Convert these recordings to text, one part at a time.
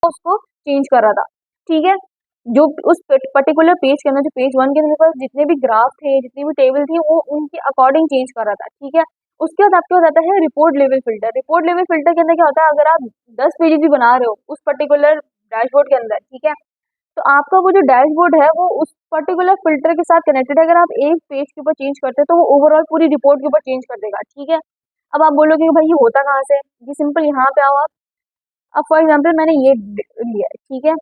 उसको चेंज कर रहा था। ठीक है, जो उस पर्टिकुलर पेज के अंदर, जो पेज वन के अंदर मेरे पास जितने भी ग्राफ थे, जितनी भी टेबल थी, वो उनके अकॉर्डिंग चेंज कर रहा था। ठीक है, उसके बाद आपके हो जाता है report level filter. Report level filter के अंदर क्या होता है, अगर आप 10 पेजेस भी बना रहे हो उस पर्टिकुलर डैशबोर्ड के अंदर, ठीक है, तो आपका वो जो डैशबोर्ड है वो उस पर्टिकुलर फिल्टर के साथ कनेक्टेड है। अगर आप एक पेज के ऊपर चेंज करते हैं तो वो ओवरऑल पूरी रिपोर्ट के ऊपर चेंज कर देगा। ठीक है, अब आप बोलोगे कि भाई ये होता कहाँ से, ये सिंपल, यहाँ पे आओ आप। अब फॉर एग्जाम्पल मैंने ये लिया है, ठीक है,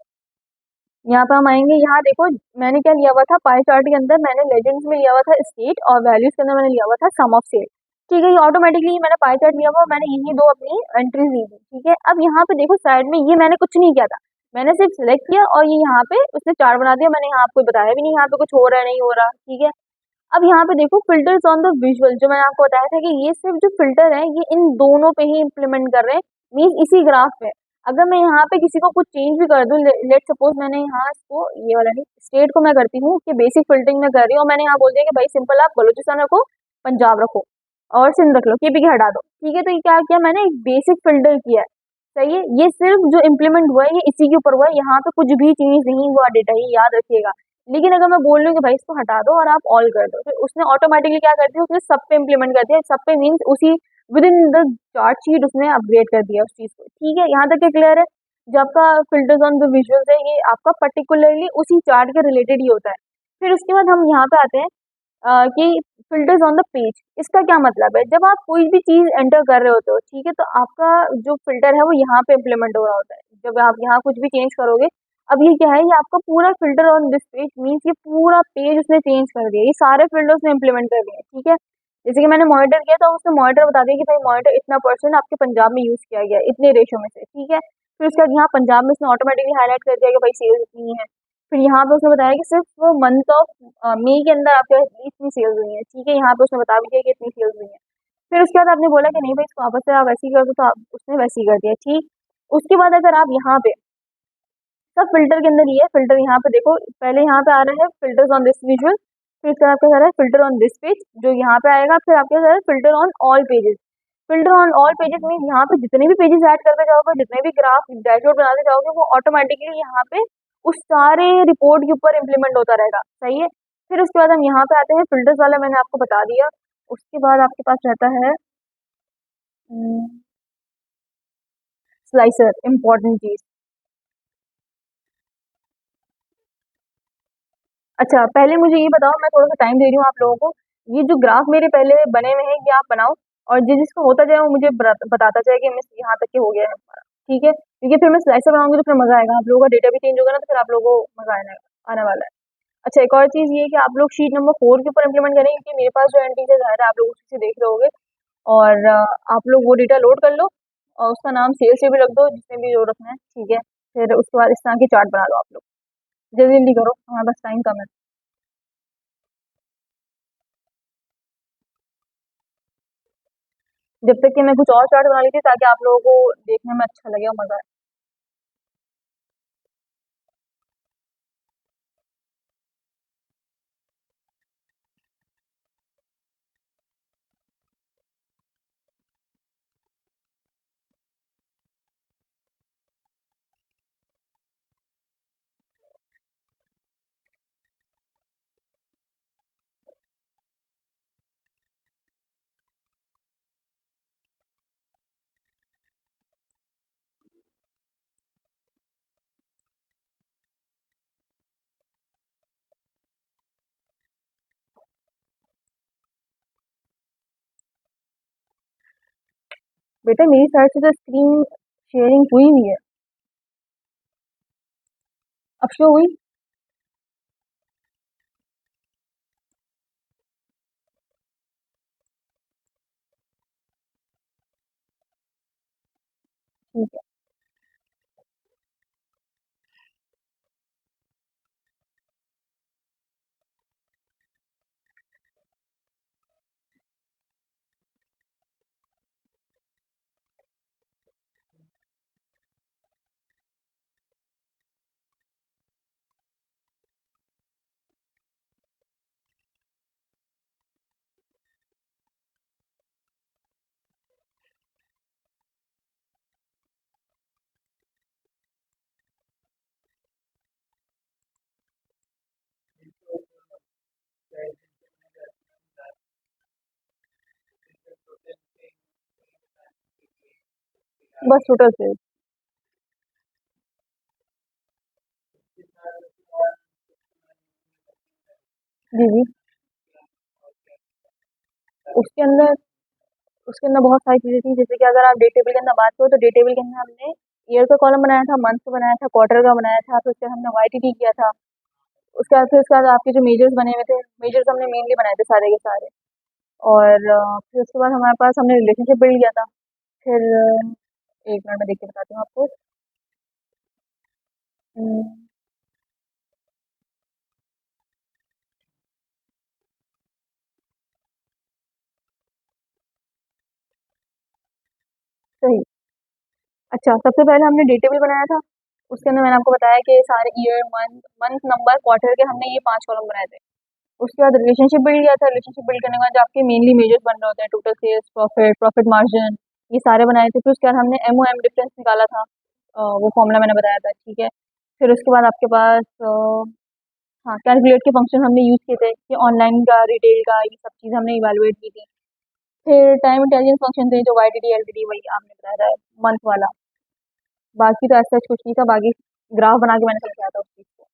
यहाँ पे हम आएंगे, यहाँ देखो मैंने क्या लिया हुआ था, पाई चार्ट के अंदर मैंने लेजेंड्स में लिया हुआ था स्टेट, और वैल्यूज के अंदर मैंने लिया हुआ था सम ऑफ सेल। ठीक है, ये ऑटोमेटिकली मैंने पाई चार्ट लिया हुआ, मैंने यही दो अपनी एंट्रीज ली थी। ठीक है, अब यहाँ पे देखो साइड में ये मैंने कुछ नहीं किया था, मैंने सिर्फ सिलेक्ट किया और ये यहाँ पे उसने चार्ट बना दिया। मैंने यहाँ आपको बताया भी नहीं यहाँ पे कुछ हो रहा है नहीं हो रहा। ठीक है, अब यहाँ पे देखो फिल्टर्स ऑन द विजुअल, जो मैंने आपको बताया था कि ये सिर्फ जो फिल्टर है ये इन दोनों पे ही इम्प्लीमेंट कर रहे हैं, मीन इसी ग्राफ पे। अगर मैं यहाँ पे किसी को कुछ चेंज भी कर दूं, लेट सपोज मैंने यहाँ इसको, ये वाला नहीं, स्टेट को मैं करती हूँ कि बेसिक फिल्टरिंग में कर रही हूँ, और मैंने यहाँ बोल दिया कि भाई सिंपल आप बलूचिस्तान रखो, पंजाब रखो और सिंध रख लो, केपी के हटा दो। ठीक है, तो ये क्या किया मैंने, एक बेसिक फिल्टर किया है। सही है, ये सिर्फ जो इम्प्लीमेंट हुआ है ये इसी के ऊपर हुआ है, यहाँ पे कुछ भी चेंज नहीं हुआ डेटा, ये याद रखिएगा। लेकिन अगर मैं बोल रही हूँ कि भाई इसको हटा दो और आप ऑल कर दो, फिर उसने ऑटोमेटिकली क्या कर दिया, उसने सब पे इम्प्लीमेंट कर दिया। सब पे मीन्स उसी with in the chart sheet उसने अपग्रेड कर दिया उस चीज को। ठीक है, यहाँ तक क्या क्लियर है। जो आपका फिल्टर्स ऑन द विजुअल्स है ये आपका पर्टिकुलरली उसी चार्ट के रिलेटेड ही होता है। फिर उसके बाद हम यहाँ पे आते हैं कि फिल्टर्स ऑन द पेज। इसका क्या मतलब है, जब आप कोई भी चीज एंटर कर रहे होते हो, ठीक है, तो आपका जो फिल्टर है वो यहाँ पे इम्प्लीमेंट हो रहा होता है। जब आप यहाँ कुछ भी चेंज करोगे, अब ये क्या है, ये आपका पूरा filter on this page, means ये पूरा पेज उसने चेंज कर दिया, ये सारे फिल्टर्स ने इम्प्लीमेंट कर दिए। ठीक है, जैसे कि मैंने मॉनिटर किया तो उसने मॉनिटर बता दिया कि भाई मॉनिटर इतना परसेंट आपके पंजाब में यूज किया गया इतने रेशो में से। ठीक है, फिर उसके बाद यहाँ पंजाब में उसने ऑटोमेटिकली हाईलाइट कर दिया कि भाई सेल्स इतनी है। फिर यहाँ पे उसने बताया कि सिर्फ वो मंथ ऑफ मई के अंदर आपके इतनी सेल्स हुई है। ठीक है, यहाँ पे उसने बता भी दिया कि इतनी सेल्स हुई है। फिर उसके बाद आपने बोला कि नहीं भाई इसको वापस से आप वैसे ही कर दो, तो आप उसने वैसे ही कर दिया। ठीक, उसके बाद अगर आप यहाँ पे सब फिल्टर के अंदर, ये फिल्टर यहाँ पे देखो, पहले यहाँ पे आ रहा है फिल्टर्स ऑन दिस विजुअल, फिर इसका आपका आ रहा है फिल्टर ऑन दिस पेज जो यहाँ पे आएगा, फिर आपके आ रहा है filter on all pages. Filter on all pages में यहाँ पे जितने भी पेजेस ऐड करते जाओगे, जितने भी ग्राफ डैशबोर्ड बनाते जाओगे, वो ऑटोमेटिकली यहाँ पे उस सारे रिपोर्ट के ऊपर इम्प्लीमेंट होता रहेगा। सही है, फिर उसके बाद हम यहाँ पे आते हैं, फिल्टर्स वाला मैंने आपको बता दिया। उसके बाद आपके पास रहता है स्लाइसर, इम्पोर्टेंट चीज। अच्छा, पहले मुझे ये बताओ, मैं थोड़ा सा टाइम दे रही हूँ आप लोगों को, ये जो ग्राफ मेरे पहले बने हुए हैं ये आप बनाओ, और जिसको होता जाए वो मुझे बताता जाए कि मिस यहाँ तक के हो गया है हमारा। ठीक है, क्योंकि फिर मैं स्लाइसर बनाऊंगी तो फिर मजा आएगा, आप लोगों का डेटा भी चेंज होगा ना, तो फिर आप लोगों को मजा आने वाला है। अच्छा, एक और चीज ये है कि आप लोग शीट नंबर 4 के ऊपर इम्प्लीमेंट करें, क्योंकि मेरे पास जो एंट्री है जाहिर है आप लोग उसी से देख रहे होगे, और आप लोग वो डेटा लोड कर लो और उसका नाम सेल्स टेबल रख दो, जिसमें भी जो रखना है। ठीक है, फिर उसके बाद इस तरह की चार्ट बना लो आप लोग, जल्दी जल्दी करो, हमारे पास टाइम कम है। जब तक कि मैं कुछ और चार्ट बना ली थी ताकि आप लोगों को देखने में अच्छा लगे और मजा आए। बेटा मेरी साइड से तो स्क्रीन शेयरिंग हुई हुई है, अब शो हुई। ठीक है, बस टोटल सेल्स। जी जी। उसके अंदर उसके अंदर बहुत सारी चीज़ें थी, जैसे कि अगर आप डे टेबल के अंदर बात करो तो डे टेबल के अंदर हमने ईयर का कॉलम बनाया था, मंथ का बनाया था, क्वार्टर का बनाया था, फिर उसके बाद हमने वाईटीडी किया था। उसके बाद आपके जो मेजर्स बने हुए थे, मेजर्स हमने मेनली बनाए थे सारे के सारे। और फिर उसके बाद हमारे पास हमने रिलेशनशिप बिल्ड किया था। फिर एक मिनट में देख के बताती हूँ आपको। हम्म, सही। अच्छा, सबसे पहले हमने डे टेबल बनाया था। उसके अंदर मैंने आपको बताया कि सारे year, month, month number, quarter के हमने ये 5 कॉलम बनाए थे। उसके बाद रिलेशनशिप बिल्ड किया था। रिलेशनशिप बिल्ड करने के बाद जो आपके मेनली मेजर्स बन रहे होते हैं, total sales, profit, profit margin, ये सारे बनाए थे। फिर उसके बाद हमने एमओएम डिफरेंस निकाला था। वो फॉर्मूला मैंने बताया था, ठीक है। फिर उसके बाद आपके पास हाँ, कैलकुलेट के फंक्शन हमने यूज़ किए थे कि ऑनलाइन का, रिटेल का, ये सब चीज़ हमने इवैल्यूएट की थी। फिर टाइम इंटेलिजेंस फंक्शन थे जो वाईटीडी, एलटीडी, वही आपने बताया था, मंथ वाला। बाकी तो ऐसा कुछ नहीं था, बाकी ग्राफ बना के मैंने समझाया था उस चीज़ को।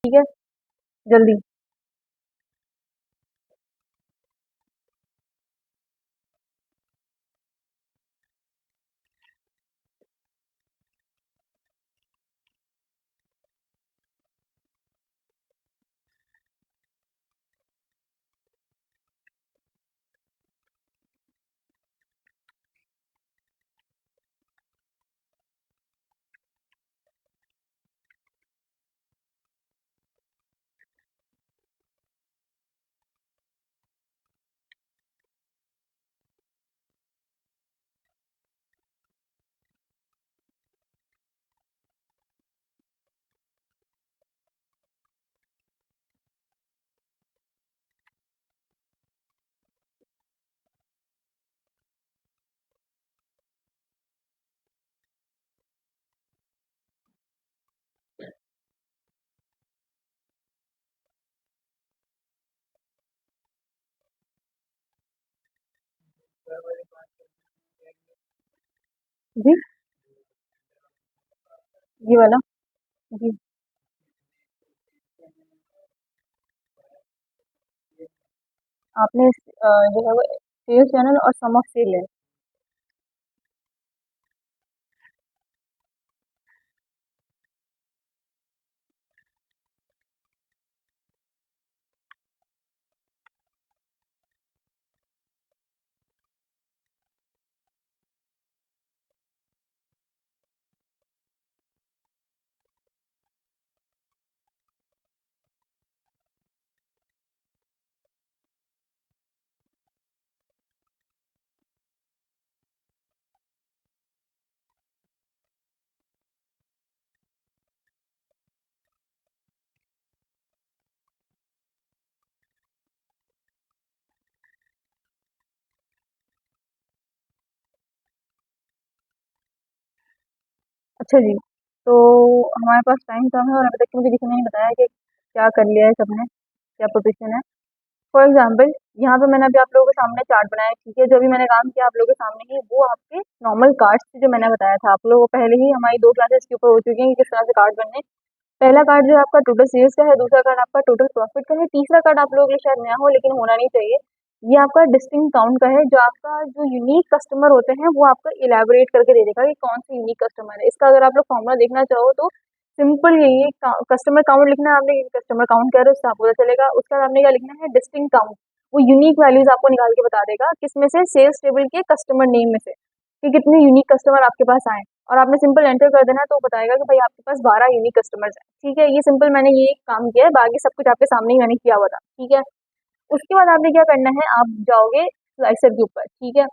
ठीक है, जल्दी। जी, ये वाला। जी, आपने जो है वो सेल्स चैनल और सम ऑफ सेल है। अच्छा जी, तो हमारे पास टाइम कम है और अभी तक तो मुझे किसी ने नहीं बताया कि क्या कर लिया है सबने, क्या पोजीशन है। फॉर एग्जाम्पल, यहाँ पे मैंने अभी आप लोगों के सामने चार्ट बनाया है, ठीक है। जो भी मैंने काम किया आप लोगों के सामने ही, वो आपके नॉर्मल कार्ड्स थे जो मैंने बताया था। आप लोगों को पहले ही हमारी 2 क्लासेस के ऊपर हो चुकी हैं कि किस तरह से कार्ड बनने। पहला कार्ड जो है आपका टोटल सेल्स का है, दूसरा कार्ड आपका टोटल प्रॉफिट का है, तीसरा कार्ड आप लोगों के लिए शायद नया हो लेकिन होना नहीं चाहिए। ये आपका डिस्टिंक्ट काउंट का है, जो आपका जो यूनिक कस्टमर होते हैं वो आपको इलेबोरेट करके दे देगा कि कौन सा यूनिक कस्टमर है। इसका अगर आप लोग फॉर्मूला देखना चाहो तो सिंपल यही है, कस्टमर काउंट लिखना है आपने, कस्टमर काउंट कह रहे हो उससे आपको पता चलेगा। उसका बाद आपने क्या लिखना है, डिस्टिंक्ट काउंट। वो यूनिक वैल्यूज आपको निकाल के बता देगा, किसमें से, सेल्स टेबल के कस्टमर नेम में से, कि कितने यूनिक कस्टमर आपके पास आए। और आपने सिंपल एंटर कर देना तो बताएगा कि भाई आपके पास 12 यूनिक कस्टमर्स हैं। ठीक है, ये सिंपल मैंने ये एक काम किया है, बाकी सब कुछ आपके सामने ही मैंने किया हुआ था। ठीक है, उसके बाद आपने क्या करना है, आप जाओगे स्लाइसर के ऊपर। ठीक है,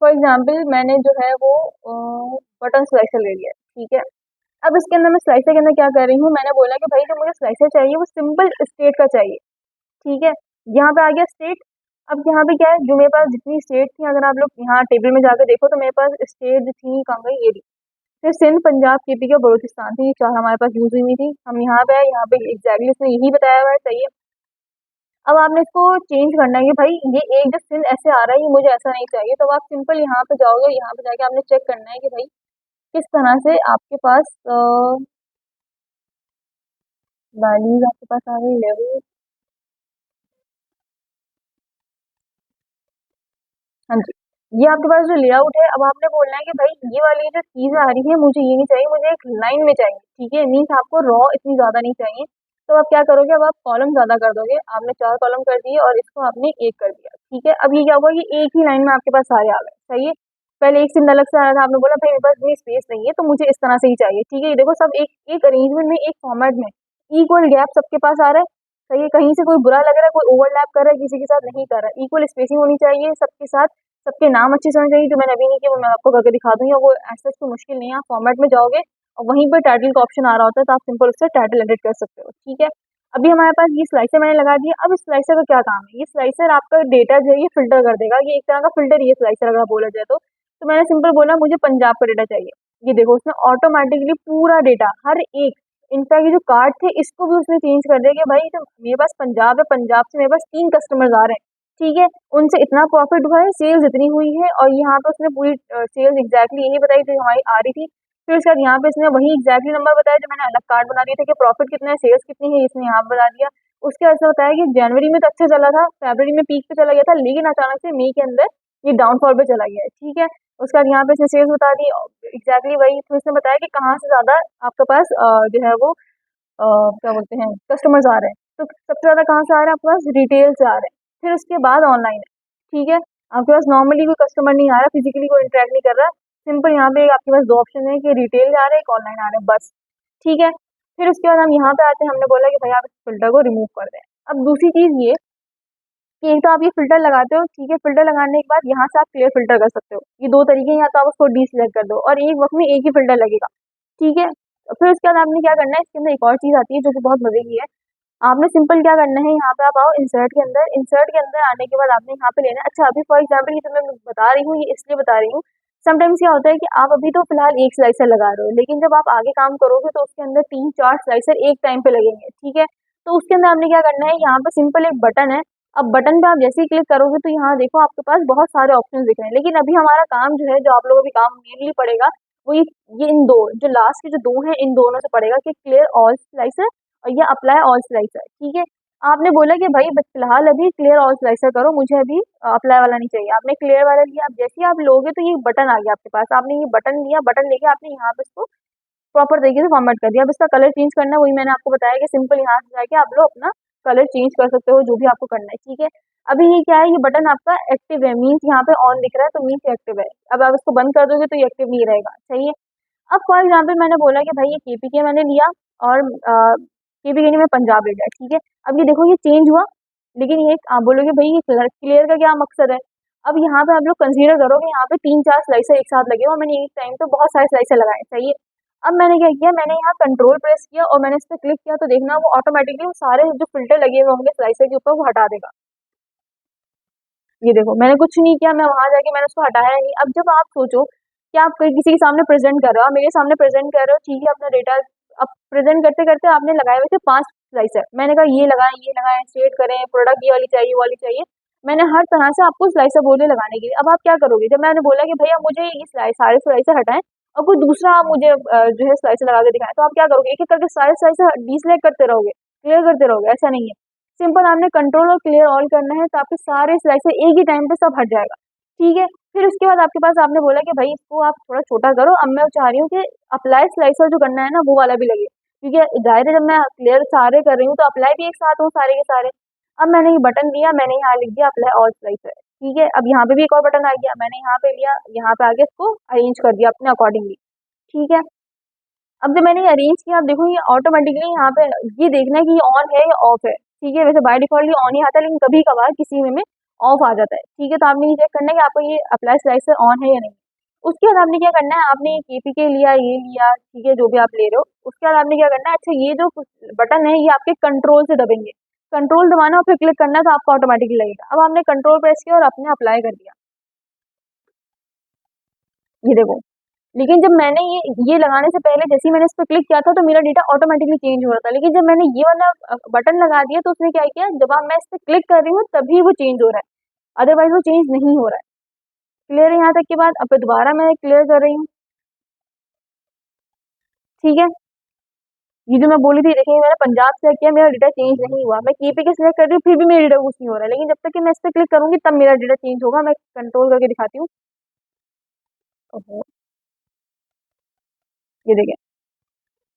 फॉर एग्जाम्पल मैंने जो है वो बटन स्लाइसर ले लिया है। ठीक है, अब इसके अंदर मैं स्लाइसर के अंदर क्या कर रही हूँ, मैंने बोला कि भाई जो मुझे स्लाइसर चाहिए वो सिंपल स्टेट का चाहिए। ठीक है, यहाँ पे आ गया स्टेट। अब यहाँ पे क्या है, जो मेरे पास जितनी स्टेट थी, अगर आप लोग यहाँ टेबल में जाकर देखो तो मेरे पास स्टेट थी कहाँ गई, ये फिर सिंध, पंजाब, केपी और बलूचिस्तान थी, ये चार हमारे पास यूज हुई थी। हम यहाँ पे आए, यहाँ पे एग्जैक्टली इसने यही बताया हुआ है, सही है। अब आपने इसको चेंज करना है कि भाई ये एक जो सिंध ऐसे आ रहा है ये मुझे ऐसा नहीं चाहिए, तो आप सिंपल यहाँ पे जाओगे, यहाँ पे जाके आपने चेक करना है कि भाई किस तरह से आपके पास वैल्यूज आपके पास आ गई, लेवल। हाँ जी, ये आपके पास जो लेआउट है, अब आपने बोलना है कि भाई ये वाली जो चीज़ आ रही है मुझे ये नहीं चाहिए, मुझे एक लाइन में चाहिए। ठीक है, मीन्स आपको रॉ इतनी ज़्यादा नहीं चाहिए। तो आप क्या करोगे, अब आप कॉलम ज़्यादा कर दोगे। आपने 4 कॉलम कर दिए और इसको आपने 1 कर दिया। ठीक है, अब ये क्या हुआ, ये एक ही लाइन में आपके पास सारे आ गए। सही है, पहले एक सिंगल अलग से आ रहा था, आपने बोला भाई मेरे पास इतनी स्पेस नहीं है तो मुझे इस तरह से ही चाहिए। ठीक है, ये देखो सब एक एक अरेंजमेंट में, एक फॉर्मेट में, इक्वल गैप सबके पास आ रहा है। सही है, कहीं से कोई बुरा लग रहा है, कोई ओवरलैप कर रहा है किसी के साथ, नहीं कर रहा है। इक्वल स्पेसिंग होनी चाहिए सबके साथ, सबके नाम अच्छे से होने चाहिए। जो मैंने अभी नहीं किया वो मैं आपको करके दिखा दूंगी, और वो ऐसा तो मुश्किल नहीं है। आप फॉर्मेट में जाओगे और वहीं पर टाइटल का ऑप्शन आ रहा होता है, तो आप सिंपल उससे टाइटल एडिट कर सकते हो। ठीक है, अभी हमारे पास ये स्लाइसर मैंने लगा दिया। अब इस स्लाइसर का क्या काम है, ये स्लाइसर आपका डेटा जो है ये फिल्टर कर देगा। ये एक तरह का फिल्टर, ये स्लाइसर अगर बोला जाए तो मैंने सिंपल बोला मुझे पंजाब का डेटा चाहिए। ये देखो उसने ऑटोमेटिकली पूरा डेटा, हर एक, इनफैक्ट ये जो कार्ड थे इसको भी उसने चेंज कर दिया कि भाई जो मेरे पास पंजाब है, पंजाब से मेरे पास 3 कस्टमर्स आ रहे हैं। ठीक है, उनसे इतना प्रॉफिट हुआ है, सेल्स इतनी हुई है, और यहाँ पे उसने पूरी सेल्स एग्जैक्टली यही बताई जो हमारी आ रही थी। फिर उसके बाद यहाँ पे इसने वही एग्जैक्टली नंबर बताया जो मैंने अलग कार्ड बना दिए थे कि प्रॉफिट कितना है, सेल्स कितनी है, इसने यहाँ पे बता दिया। उसके बाद से बताया कि जनवरी में तो अच्छा चला था, फरवरी में पीक पे चला गया था, लेकिन अचानक से मई के अंदर ये डाउनफॉल पे चला गया है। ठीक है, उसके बाद यहाँ पे इसने सेल्स बता दी, एग्जैक्टली वही। फिर इसने बताया कि कहाँ से ज्यादा आपके पास जो है वो क्या बोलते हैं, कस्टमर्स आ रहे हैं। तो सबसे ज़्यादा कहाँ से आ रहे हैं, आपके पास रिटेल से आ रहे हैं। फिर उसके बाद ऑनलाइन है। ठीक है, आपके पास नॉर्मली कोई कस्टमर नहीं आ रहा, फिजिकली कोई इंटरेक्ट नहीं कर रहा। सिंपल यहाँ पे आपके पास 2 ऑप्शन है कि रिटेल आ रहे हैं, एक ऑनलाइन आ रहे हैं, बस। ठीक है, फिर उसके बाद हम यहाँ पे आते हैं, हमने बोला कि भाई आप इस फिल्टर को रिमूव कर दें। अब दूसरी चीज़ ये कि एक तो आप ये फिल्टर लगाते हो। ठीक है, फिल्टर लगाने के बाद यहाँ से आप क्लियर फिल्टर कर सकते हो। ये 2 तरीके हैं, या तो आप उसको डीसिलेक्ट कर दो और एक वक्त में एक ही फिल्टर लगेगा। ठीक है, फिर उसके बाद आपने क्या करना है, इसके अंदर एक और चीज़ आती है जो कि बहुत मजे की है। आपने सिंपल क्या करना है, यहाँ पे आप आओ इंसर्ट के अंदर। इंसर्ट के अंदर आने के बाद आपने यहाँ पे लेना है, अच्छा अभी फॉर एग्जाम्पल ये जो मैं बता रही हूँ ये इसलिए बता रही हूँ, समटाइम्स क्या होता है कि आप अभी तो फिलहाल एक स्लाइसर लगा रहे हो, लेकिन जब आप आगे काम करोगे तो उसके अंदर 3-4 स्लाइसर एक टाइम पे लगेंगे। ठीक है, तो उसके अंदर आपने क्या करना है, यहाँ पे सिंपल एक बटन है। अब बटन पे आप जैसे ही क्लिक करोगे तो यहाँ देखो आपके पास बहुत सारे ऑप्शन दिख रहे हैं, लेकिन अभी हमारा काम जो है, जो आप लोगों को भी काम मेनली पड़ेगा, वो ये इन दो, जो लास्ट के जो 2 हैं इन दोनों से पड़ेगा कि क्लियर ऑल स्लाइसर और ये अप्लाई ऑल स्लाइसर। ठीक है, आपने बोला कि भाई बस फिलहाल अभी क्लियर ऑल स्लाइसर करो, मुझे अभी अप्लाई वाला नहीं चाहिए। आपने क्लियर वाला लिया, अब जैसे ही आप लोगे तो ये बटन आ गया आपके पास, आपने ये बटन लिया, बटन लेके आपने यहाँ पे इसको प्रॉपर तरीके से फॉर्मेट कर दिया। अब इसका कलर चेंज करना है, वही मैंने आपको बताया कि सिंपल यहाँ से जाके आप लोग अपना कलर चेंज कर सकते हो, जो भी आपको करना है, ठीक है। अभी ये क्या है, ये बटन आपका एक्टिव है, मीन्स यहाँ पे ऑन दिख रहा है तो मीन्स एक्टिव है। अब आप इसको बंद कर दोगे तो ये एक्टिव नहीं रहेगा, सही है। अब फॉर एग्जाम्पल मैंने बोला कि भाई ये केपीके मैंने लिया और केपीके नहीं, मैं पंजाब ले लिया, ठीक है। अब ये देखो ये चेंज हुआ, लेकिन ये आप बोलोगे भाई ये क्लियर का क्या मकसद है। अब यहाँ पे आप लोग कंसीडर करोगे, यहाँ पे 3-4 स्लाइसर एक साथ लगे और मैंने एक टाइम पे बहुत सारे स्लाइसर लगाए, सही है। अब मैंने क्या किया, मैंने यहाँ कंट्रोल प्रेस किया और मैंने इस पर क्लिक किया, तो देखना वो ऑटोमेटिकली वो सारे जो फिल्टर लगे हुए होंगे स्लाइसर के ऊपर वो हटा देगा। ये देखो मैंने कुछ नहीं किया, मैं वहां जाके मैंने उसको हटाया नहीं। अब जब आप सोचो कि आप किसी के सामने प्रेजेंट कर रहे हो, आप मेरे सामने प्रेजेंट कर रहे हो, ठीक है, अपना डेटा। अब प्रेजेंट करते करते आपने लगाए हुए थे 5 स्लाइसर, मैंने कहा ये लगाएं, स्ट्रेट करें, प्रोडक्ट ये वाली चाहिए, वो वाली चाहिए। मैंने हर तरह से आपको स्लाइसर बोले लगाने के लिए। अब आप क्या करोगे, जब मैंने बोला कि भैया मुझे ये सारे स्लाइसर हटाएं और कोई दूसरा आप मुझे जो है स्लाइसर लगा के दिखाएं, तो आप क्या करोगे, एक एक करके सारे स्लाइसर डीसेलेक्ट करते रहोगे, क्लियर करते रहोगे, ऐसा नहीं है। सिंपल आपने कंट्रोल और क्लियर ऑल करना है, तो आपके सारे स्लाइसर एक ही टाइम पे सब हट जाएगा, ठीक है। फिर उसके बाद आपके पास आपने बोला कि भाई इसको आप थोड़ा छोटा करो, अब मैं चाह रही हूँ कि अप्लाई स्लाइसर जो करना है ना वो वाला भी लगे, क्योंकि जाहिर है जब मैं क्लियर सारे कर रही हूँ तो अप्लाई भी एक साथ हो सारे के सारे। अब मैंने ये बटन लिया, मैंने यहाँ लिख दिया अप्लाई ऑल स्लाइसर, ठीक है। अब यहाँ पे भी एक और बटन आ गया, मैंने यहाँ पे लिया, यहाँ पे आगे इसको अरेंज कर दिया अपने अकॉर्डिंगली, ठीक है। अब जब मैंने ये अरेंज किया, अब देखो ये ऑटोमेटिकली यहाँ पे ये देखना है कि ये ऑन है या ऑफ है, ठीक है। वैसे बाय डिफॉल्ट ये ऑन ही आता है, लेकिन कभी कभार किसी में ऑफ आ जाता है, ठीक है। तो आपने ये चेक करना है कि आपको ये अप्लाई स्लाइसर ऑन है या नहीं। उसके बाद आपने क्या करना है, आपने केपीके लिया, ये लिया, ठीक है, जो भी आप ले रहे हो। उसके बाद आपने क्या करना है, अच्छा ये जो बटन है ये आपके कंट्रोल से दबेंगे, कंट्रोल दबाना और फिर क्लिक करना है, तो आपका ऑटोमेटिकली लगेगा। अब आपने कंट्रोल प्रेस किया और आपने अप्लाई कर दिया, ये देखो। लेकिन जब मैंने ये लगाने से पहले जैसे ही मैंने इस पर क्लिक किया था तो मेरा डेटा ऑटोमेटिकली चेंज हो रहा था, लेकिन जब मैंने ये वाला बटन लगा दिया तो उसने क्या किया, जब आप मैं इस पर क्लिक कर रही हूँ तभी वो चेंज हो रहा है, अदरवाइज वो चेंज नहीं हो रहा है। क्लियर है यहाँ तक की बात। अब फिर दोबारा मैं क्लियर कर रही हूँ, ठीक है। ये जो मैं बोली थी, देखिए मैंने पंजाब सेलेक्ट किया, मेरा डेटा चेंज नहीं हुआ। मैं केपी के सिलेक्ट कर रही हूँ फिर भी मेरा डेटा कुछ नहीं हो रहा है, लेकिन जब तक कि मैं इस पर क्लिक करूंगी तब मेरा डेटा चेंज होगा। मैं कंट्रोल करके दिखाती हूँ। ओहो, ये देखें,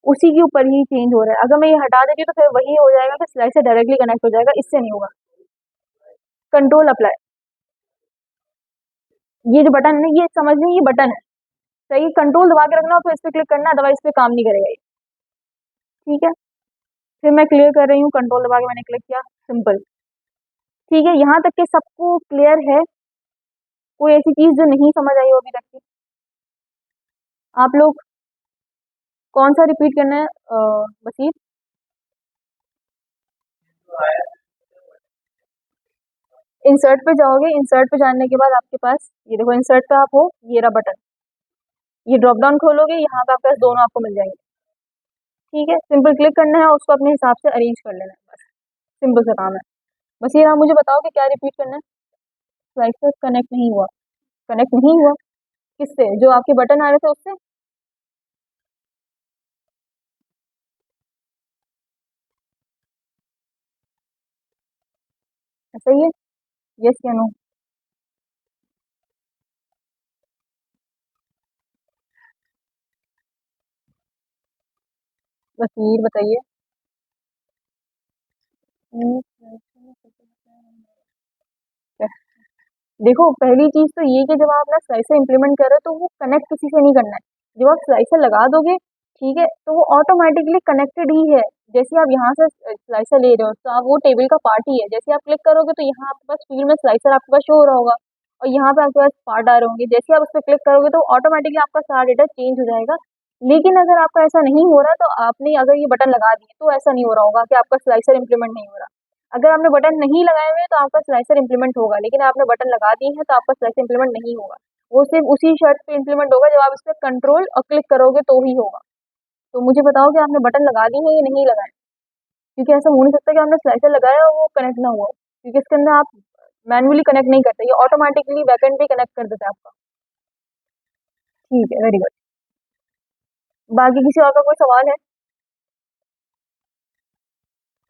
उसी के ऊपर ही चेंज हो रहा है। अगर मैं ये हटा देती हूँ तो फिर वही हो जाएगा कि स्लाइड से डायरेक्टली कनेक्ट हो जाएगा, इससे नहीं होगा। कंट्रोल अप्लाई, ये जो बटन है ना, ये समझ लें ये बटन है, सही। कंट्रोल दबा के रखना और फिर इस पे क्लिक करना, अदरवाइज इस पे काम नहीं करेगा ये, ठीक है। फिर मैं क्लियर कर रही हूँ, कंट्रोल दबा के मैंने क्लिक किया, सिंपल, ठीक है। यहाँ तक के सबको क्लियर है, कोई ऐसी चीज जो नहीं समझ आई हो अभी तक की। आप लोग कौन सा रिपीट करना है बसीर। इंसर्ट पे जाओगे, इंसर्ट पे जाने के बाद आपके पास ये देखो, इंसर्ट पे आप हो, ये रहा बटन, ये ड्रॉप डाउन खोलोगे, यहाँ पे आपके पास दोनों आपको मिल जाएंगे, ठीक है। सिंपल क्लिक करना है और उसको अपने हिसाब से अरेंज कर लेना है, बस सिंपल सा काम है। बस ये आप मुझे बताओ कि क्या रिपीट करना है। स्लाइसेस कनेक्ट नहीं हुआ, कनेक्ट नहीं हुआ किससे, जो आपके बटन आ रहे थे उससे। ऐसा ही है, यस या नो। बसीर बताइए। देखो पहली चीज तो ये कि जब आप अपना स्लाइसर इंप्लीमेंट कर रहे हो तो वो कनेक्ट किसी से नहीं करना है। जब आप स्लाइसर लगा दोगे, ठीक है, तो वो ऑटोमेटिकली कनेक्टेड ही है। जैसे आप यहाँ से स्लाइसर ले रहे हो तो आप वो टेबल का पार्ट ही है, जैसे आप क्लिक करोगे तो यहाँ आपके पास फील्ड में स्लाइसर आपके पास शो हो रहा होगा और यहाँ पे आपके पास पार्ट आ रहे होंगे। जैसे आप उस पर क्लिक करोगे तो ऑटोमेटिकली आपका सारा डेटा चेंज हो जाएगा। लेकिन अगर आपका ऐसा नहीं हो रहा तो आपने अगर ये बटन लगा दिए तो ऐसा नहीं हो रहा होगा कि आपका स्लाइसर इंप्लीमेंट नहीं हो रहा। अगर आपने बटन नहीं लगाए हुए तो आपका स्लाइसर इंप्लीमेंट होगा, लेकिन आपने बटन लगा दिए हैं तो आपका स्लाइसर इंप्लीमेंट नहीं होगा। वो सिर्फ उसी शर्त पे इंप्लीमेंट होगा जब आप इस पर कंट्रोल और क्लिक करोगे तो ही होगा। तो मुझे बताओ कि आपने बटन लगा दी है या नहीं लगाए, क्योंकि ऐसा हो नहीं सकता कि आपने स्लाइसर लगाया और वो कनेक्ट ना हुआ हो, क्योंकि इसके अंदर आप मैनुअली कनेक्ट नहीं करते, ये ऑटोमेटिकली बैकएंड पे कनेक्ट कर देता है आपका। ठीक है, वेरी गुड। बाकी किसी और का कोई सवाल है।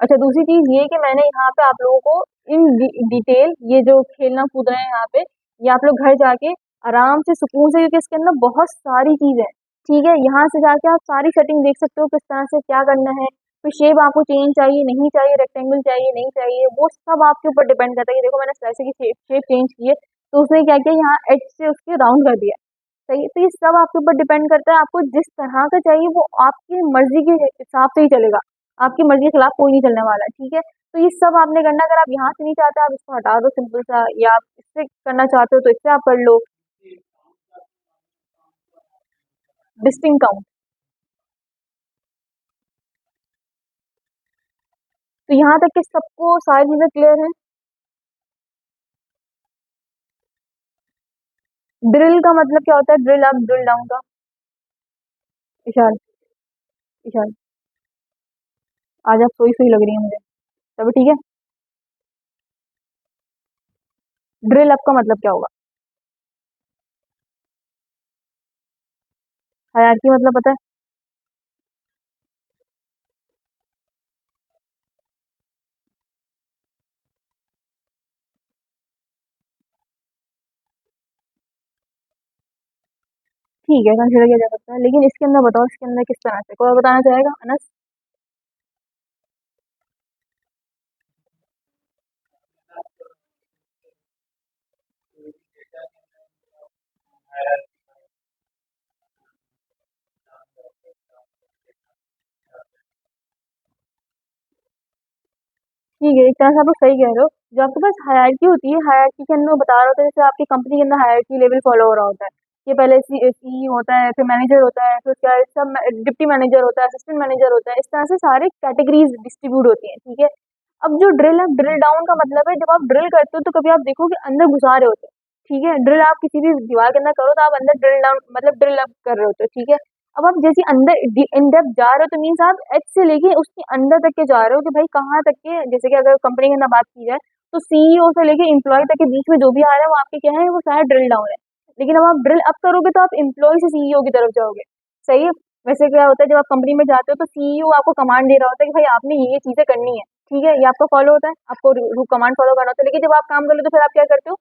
अच्छा, दूसरी चीज ये कि मैंने यहाँ पे आप लोगों को इन डिटेल ये जो खेलना कूद रहे हैं यहाँ पे, ये आप लोग घर जाके आराम से सुकून से, क्योंकि इसके अंदर बहुत सारी चीजें हैं। ठीक है, यहाँ से जाके आप सारी सेटिंग देख सकते हो किस तरह से क्या करना है। फिर शेप आपको चेंज चाहिए नहीं चाहिए, रेक्टेंगल चाहिए नहीं चाहिए, वो सब आपके ऊपर डिपेंड करता है। कि देखो मैंने स्लाइसर की शेप चेंज की है, तो उसने क्या किया, यहाँ एज से उसके राउंड कर दिया। सही है, तो ये सब आपके ऊपर डिपेंड करता है, आपको जिस तरह का चाहिए वो आपकी मर्जी के हिसाब से ही चलेगा। आपकी मर्जी के खिलाफ कोई नहीं चलने वाला है। ठीक है, तो ये सब आपने करना। अगर आप यहाँ से नहीं चाहते, आप इसको हटा दो सिंपल सा, या आप इससे करना चाहते हो तो इससे आप कर लो। Distinct count. तो यहाँ तक कि सबको सारी चीजें क्लियर है। ड्रिल का मतलब क्या होता है? ड्रिल अप ड्रिल डाउन का। इशार, इशार। आज आप सोई सोई लग रही है मुझे। तभी ठीक है। ड्रिल अप का मतलब क्या होगा? हायरार्की मतलब पता है? ठीक है, कंसिडर किया जा सकता है, लेकिन इसके अंदर बताओ, इसके अंदर किस तरह से, कोई बताना चाहेगा अनस? ठीक है, एक तरह से आप लोग सही कह रहे हो। जो आपके पास हायरार्की होती है, हायरार्की के अंदर बता रहा होता है, जैसे आपकी कंपनी के अंदर हायरार्की लेवल फॉलो हो रहा होता है। कि पहले सी होता है, फिर मैनेजर होता है, फिर उसके बाद सब डिप्टी मैनेजर होता है, असिस्टेंट मैनेजर होता है, इस तरह से सारे कैटेगरीज डिस्ट्रीब्यूट होती हैं। ठीक है, अब जो ड्रिल है, ड्रिल डाउन का मतलब है जब आप ड्रिल करते हो तो कभी आप देखो कि अंदर घुसा रहे होते हैं। ठीक है, ड्रिल आप किसी भी दीवार के अंदर करो तो आप अंदर ड्रिल डाउन मतलब ड्रिल अप कर रहे होते हो। ठीक है, अब आप जैसे अंदर इन डेप्थ जा रहे हो, तो मीन्स आप एच से लेके उसके अंदर तक के जा रहे हो, कि भाई कहाँ तक के, जैसे कि अगर कंपनी के अंदर बात की जाए तो सीईओ से लेके एम्प्लॉय तक के बीच में जो भी आ रहा है वो आपके क्या है, वो सारा ड्रिल डाउन है। लेकिन अब आप ड्रिल अप करोगे तो आप एम्प्लॉय से सीईओ की तरफ जाओगे। सही है। वैसे क्या होता है, जब आप कंपनी में जाते हो तो सीईओ आपको कमांड दे रहा होता है कि भाई आपने ये चीजें करनी है। ठीक है, ये आपको फॉलो होता है, आपको कमांड फॉलो करना होता है। लेकिन जब आप काम कर लो तो फिर आप क्या करते हो?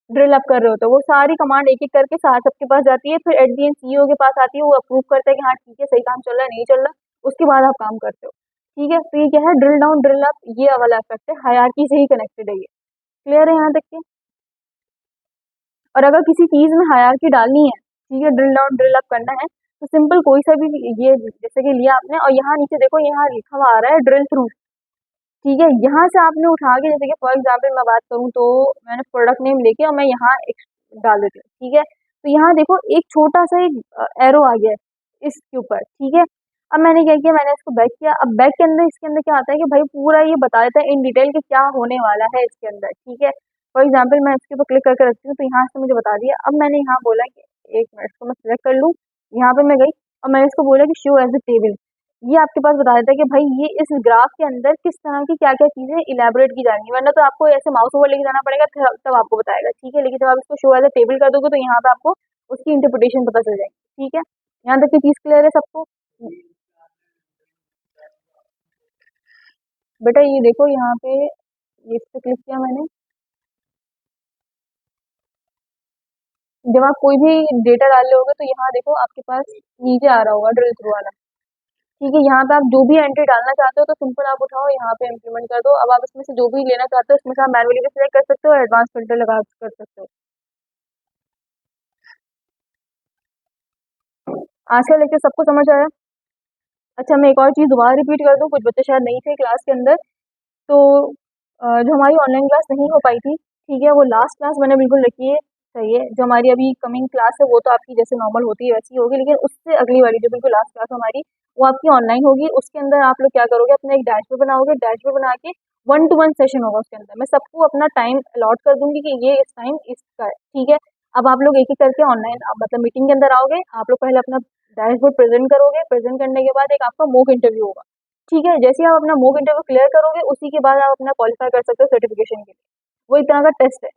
ड्रिल अप कर रहे हो, तो वो सारी कमांड एक एक करके सार सबके पास जाती है, फिर एट दी एंड सीईओ के पास आती है, वो अप्रूव करता है कि हाँ ठीक है, सही काम चल रहा है नहीं चल रहा, उसके बाद आप काम करते हो। ठीक है, तो ये क्या है, ड्रिल डाउन ड्रिल अप, ये वाला इफेक्ट है, हायरार्की से ही कनेक्टेड है ये। क्लियर है यहाँ तक के? और अगर किसी चीज में हायरार्की डालनी है, ठीक है, ड्रिल डाउन ड्रिल अप करना है, तो सिंपल कोई सा भी ये जैसे कि लिया आपने, और यहाँ नीचे देखो, यहाँ लिखा हुआ आ रहा है ड्रिल थ्रू। ठीक है, यहाँ से आपने उठा के, जैसे कि फॉर एग्जाम्पल मैं बात करूँ तो मैंने प्रोडक्ट नेम लेके और मैं यहाँ एक डाल देती हूँ। ठीक है, तो यहाँ देखो एक छोटा सा एक एरो आ गया है इसके ऊपर। ठीक है, अब मैंने क्या किया, मैंने इसको बैक किया। अब बैक के अंदर, इसके अंदर क्या आता है कि भाई पूरा ये बता देता है इन डिटेल कि क्या होने वाला है इसके अंदर। ठीक है, फॉर एग्जाम्पल मैं इसके ऊपर क्लिक करके रखती हूँ, तो यहाँ से मुझे बता दिया। अब मैंने यहाँ बोला कि एक मिनट, इसको मैं सिलेक्ट कर लूँ। यहाँ पे मैं गई और मैंने इसको बोला कि शो एज ए टेबल। ये आपके पास बता देता है कि भाई ये इस ग्राफ के अंदर किस तरह की क्या क्या चीजें इलेबोरेट की जाएंगी, वरना तो आपको ऐसे माउस ओवर लेके जाना पड़ेगा, तब आपको बताएगा। ठीक है, लेकिन जब आप इसको शो एज अ टेबल कर दोगे तो यहाँ पे आपको उसकी इंटरप्रिटेशन पता चल जाएगी। ठीक है, यहाँ तक की चीज क्लियर है सबको? बेटा ये देखो यहाँ पे, ये इस पे क्लिक किया मैंने। जब आप कोई भी डेटा डाल रहे होगे तो यहाँ देखो आपके पास नीचे आ रहा होगा ड्रिल थ्रू वाला। ठीक है, यहाँ पे आप जो भी एंट्री डालना चाहते हो तो सिंपल आप उठाओ, यहाँ पे इम्प्लीमेंट कर दो। अब आप इसमें से जो भी लेना चाहते हो, इसमें से आप मैनुअली भी सिलेक्ट कर सकते हो और एडवांस फिल्टर लगा कर सकते हो। आज का लेक्चर सबको समझ आया? अच्छा, मैं एक और चीज़ दोबारा रिपीट कर दूँ, कुछ बच्चे शायद नहीं थे क्लास के अंदर। तो जो हमारी ऑनलाइन क्लास नहीं हो पाई थी, ठीक है, वो लास्ट क्लास मैंने बिल्कुल रखी है। सही है, जो हमारी अभी कमिंग क्लास है वो तो आपकी जैसे नॉर्मल होती है वैसी ही होगी, लेकिन उससे अगली वाली जो बिल्कुल लास्ट क्लास हमारी, वो आपकी ऑनलाइन होगी। उसके अंदर आप लोग क्या करोगे, अपना एक डैशबोर्ड बनाओगे, डैशबोर्ड बना के वन टू वन सेशन होगा उसके अंदर। मैं सबको अपना टाइम अलॉट कर दूंगी कि ये इस टाइम इसका है। ठीक है, अब आप लोग एक एक करके ऑनलाइन मतलब मीटिंग के अंदर आओगे, आप लोग पहले अपना डैशबोर्ड प्रेजेंट करोगे, प्रेजेंट करने के बाद एक आपका मॉक इंटरव्यू होगा। ठीक है, जैसे ही आप अपना मॉक इंटरव्यू क्लियर करोगे, उसी के बाद आप अपना क्वालिफाई कर सकते हो सर्टिफिकेशन के लिए। वो एक तरह का टेस्ट है।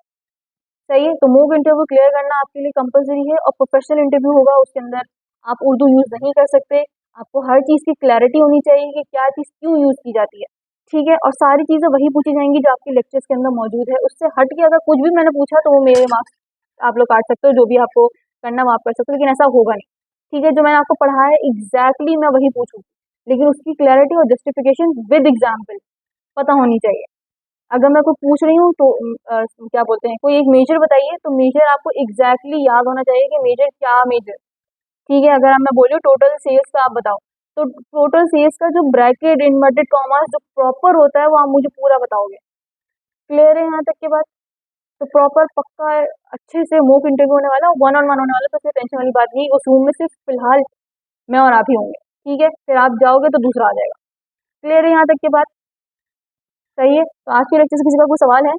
सही है, तो मॉक इंटरव्यू क्लियर करना आपके लिए कंपलसरी है, और प्रोफेशनल इंटरव्यू होगा उसके अंदर। आप उर्दू यूज नहीं कर सकते, आपको हर चीज़ की क्लैरिटी होनी चाहिए कि क्या चीज़ क्यों यूज की जाती है। ठीक है, और सारी चीज़ें वही पूछी जाएंगी जो आपके लेक्चर्स के अंदर मौजूद है। उससे हट के अगर कुछ भी मैंने पूछा तो वो मेरे मार्क्स आप लोग काट सकते हो, जो भी आपको करना वो आप कर सकते हो, लेकिन ऐसा होगा नहीं। ठीक है, जो मैंने आपको पढ़ाया है एग्जैक्टली मैं वही पूछूंगी, लेकिन उसकी क्लैरिटी और जस्टिफिकेशन विद एग्जाम्पल पता होनी चाहिए। अगर मैं कोई पूछ रही हूँ तो क्या बोलते हैं, कोई एक मेजर बताइए, तो मेजर आपको एग्जैक्टली याद होना चाहिए कि मेजर क्या मेजर। ठीक है, अगर मैं बोलूँ टोटल सेल्स का आप बताओ, तो टोटल सेल्स का जो ब्रैकेट इनवर्टेड कॉमास जो प्रॉपर होता है वो आप मुझे पूरा बताओगे। क्लियर है यहाँ तक की बात? तो प्रॉपर पक्का है, अच्छे से मॉक इंटरव्यू होने वाला, वन ऑन वन होने वाला, तो फिर टेंशन वाली बात नहीं। उस रूम में सिर्फ फिलहाल मैं और आप ही होंगे। ठीक है, फिर आप जाओगे तो दूसरा आ जाएगा। क्लियर है यहाँ तक की बात? सही है, तो आज के लेक्चर से किसी का कोई सवाल है?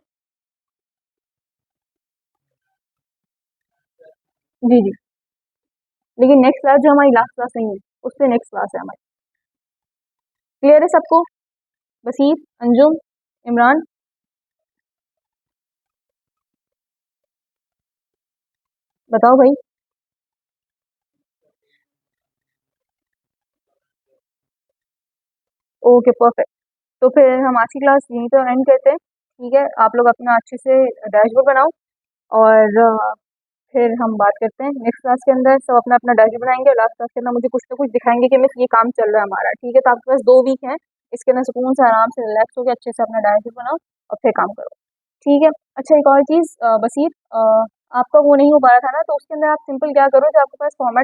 जी जी। लेकिन नेक्स्ट क्लास जो हमारी लास्ट क्लास नहीं है, उससे नेक्स्ट क्लास है हमारी। क्लियर है सबको? बसीर, अंजुम, इमरान, बताओ भाई। Okay perfect. तो फिर हम आज की क्लास यहीं पर एंड करते हैं। ठीक है, आप लोग अपना अच्छे से डैशबोर्ड बनाओ, और फिर हम बात करते हैं नेक्स्ट क्लास के अंदर। सब अपना अपना डैशबोर्ड बनाएंगे, और लास्ट क्लास के अंदर मुझे कुछ ना कुछ दिखाएंगे कि मिस ये काम चल रहा है हमारा। ठीक है, तो आपके पास 2 वीक हैं, इसके अंदर सुकून से आराम से रिलैक्स होकर अच्छे से अपना डैशबोर्ड बनाओ और फिर काम करो। ठीक है। अच्छा, एक और चीज़ बसीर, आपका वो नहीं हो पा रहा था ना, तो उसके अंदर आप सिंपल क्या करो, जो आपके पास फॉर्मेट